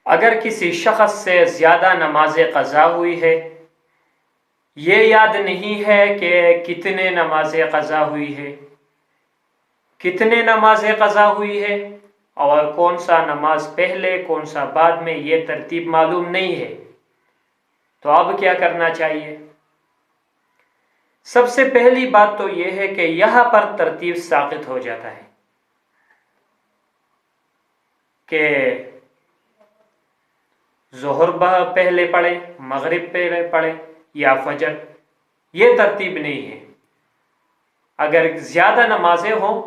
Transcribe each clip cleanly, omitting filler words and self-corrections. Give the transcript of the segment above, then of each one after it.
اگر کسی شخص سے زیادہ نماز قضا ہوئی ہے، یہ یاد نہیں ہے کہ کتنے نماز قضا ہوئی ہے، کتنے نماز قضا ہوئی ہے اور کون سا نماز پہلے کون سا بعد میں، یہ ترتیب معلوم نہیں ہے، تو اب کیا کرنا چاہیے؟ سب سے پہلی بات تو یہ ہے کہ یہاں پر ترتیب ساقط ہو جاتا ہے کہ ظہر پہلے پڑھے، مغرب پہلے پڑھے یا فجر، یہ ترتیب نہیں ہے۔ اگر زیادہ نمازیں ہوں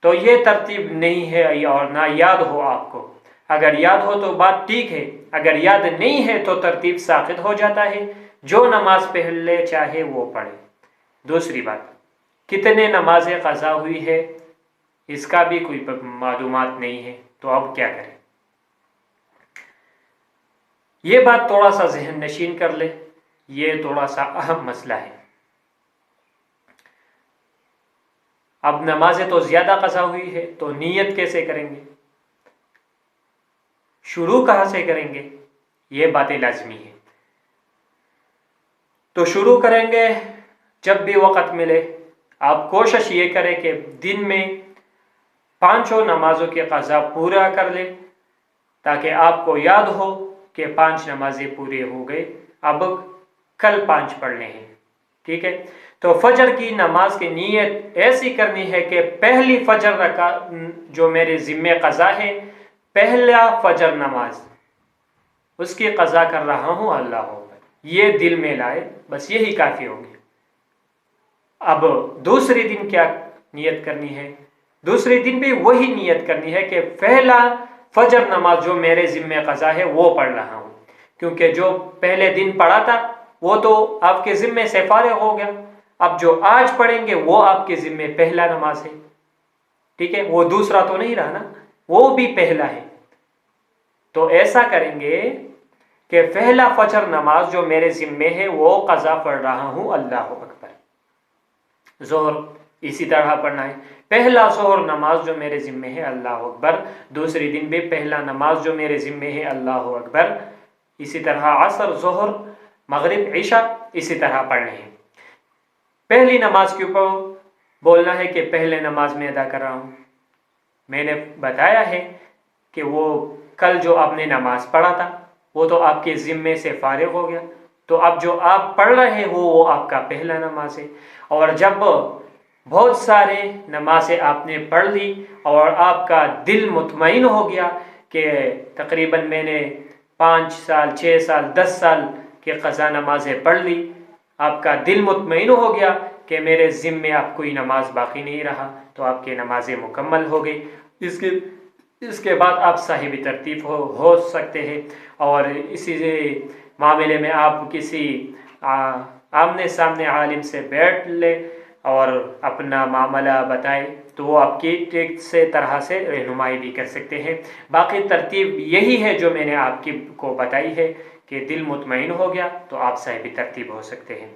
تو یہ ترتیب نہیں ہے اور نہ یاد ہو آپ کو۔ اگر یاد ہو تو بات ٹھیک ہے، اگر یاد نہیں ہے تو ترتیب ساقط ہو جاتا ہے، جو نماز پہلے چاہے وہ پڑھے۔ دوسری بات، کتنے نمازیں قضا ہوئی ہے اس کا بھی کوئی معلومات نہیں ہے، تو اب کیا کریں؟ یہ بات تھوڑا سا ذہن نشین کر لے، یہ تھوڑا سا اہم مسئلہ ہے۔ اب نمازیں تو زیادہ قضا ہوئی ہے تو نیت کیسے کریں گے؟ شروع کہاں سے کریں گے؟ یہ باتیں لازمی ہیں۔ تو شروع کریں گے جب بھی وقت ملے۔ آپ کوشش یہ کریں کہ دن میں 5 نمازوں کی قضا پورا کر لیں، تاکہ آپ کو یاد ہو کہ 5 نمازیں پورے ہو گئے، اب کل 5 پڑھنے ہیں۔ ٹھیک ہے؟ تو فجر کی نماز کی نیت ایسی کرنی ہے کہ پہلی فجر جو میرے ذمے قضا ہے، پہلا فجر نماز، اس کی قضا کر رہا ہوں اللہ ہو، یہ دل میں لائے، بس یہی کافی ہوگی۔ اب دوسری دن کیا نیت کرنی ہے؟ دوسری دن بھی وہی نیت کرنی ہے کہ پہلا فجر نماز جو میرے ذمے قضا ہے وہ پڑھ رہا ہوں، کیونکہ جو پہلے دن پڑھا تھا وہ تو آپ کے ذمے سے فارغ ہو گیا، اب جو آج پڑھیں گے وہ آپ کے ذمے پہلا نماز ہے۔ ٹھیک ہے؟ وہ دوسرا تو نہیں رہا نا، وہ بھی پہلا ہے۔ تو ایسا کریں گے کہ پہلا فجر نماز جو میرے ذمے ہے وہ قضا پڑھ رہا ہوں اللہ اکبر۔ ظہر اسی طرح پڑھنا ہے، پہلا ظہر نماز جو میرے ذمے ہے اللہ اکبر، دوسری دن بھی پہلا نماز جو میرے ذمے ہے اللہ اکبر، اسی طرح عصر، ظہر، مغرب، عشاء اسی طرح پڑھنے ہیں۔ پہلی نماز کے اوپر بولنا ہے کہ پہلے نماز میں ادا کر رہا ہوں۔ میں نے بتایا ہے کہ وہ کل جو آپ نے نماز پڑھا تھا وہ تو آپ کے ذمے سے فارغ ہو گیا، تو اب جو آپ پڑھ رہے ہیں وہ آپ کا پہلا نماز ہے۔ اور جب بہت سارے نمازیں آپ نے پڑھ لی اور آپ کا دل مطمئن ہو گیا کہ تقریباً میں نے 5 سال 6 سال 10 سال کی قضا نمازیں پڑھ لی، آپ کا دل مطمئن ہو گیا کہ میرے ذمے اب کوئی نماز باقی نہیں رہا، تو آپ کی نمازیں مکمل ہو گئی۔ اس کے بعد آپ صاحب ترتیب ہو سکتے ہیں، اور اسی معاملے میں آپ کسی آمنے سامنے عالم سے بیٹھ لے اور اپنا معاملہ بتائے، تو وہ آپ کی ٹھیک سے طرح سے رہنمائی بھی کر سکتے ہیں۔ باقی ترتیب یہی ہے جو میں نے آپ کو بتائی ہے، کہ دل مطمئن ہو گیا تو آپ صاحب ترتیب ہو سکتے ہیں۔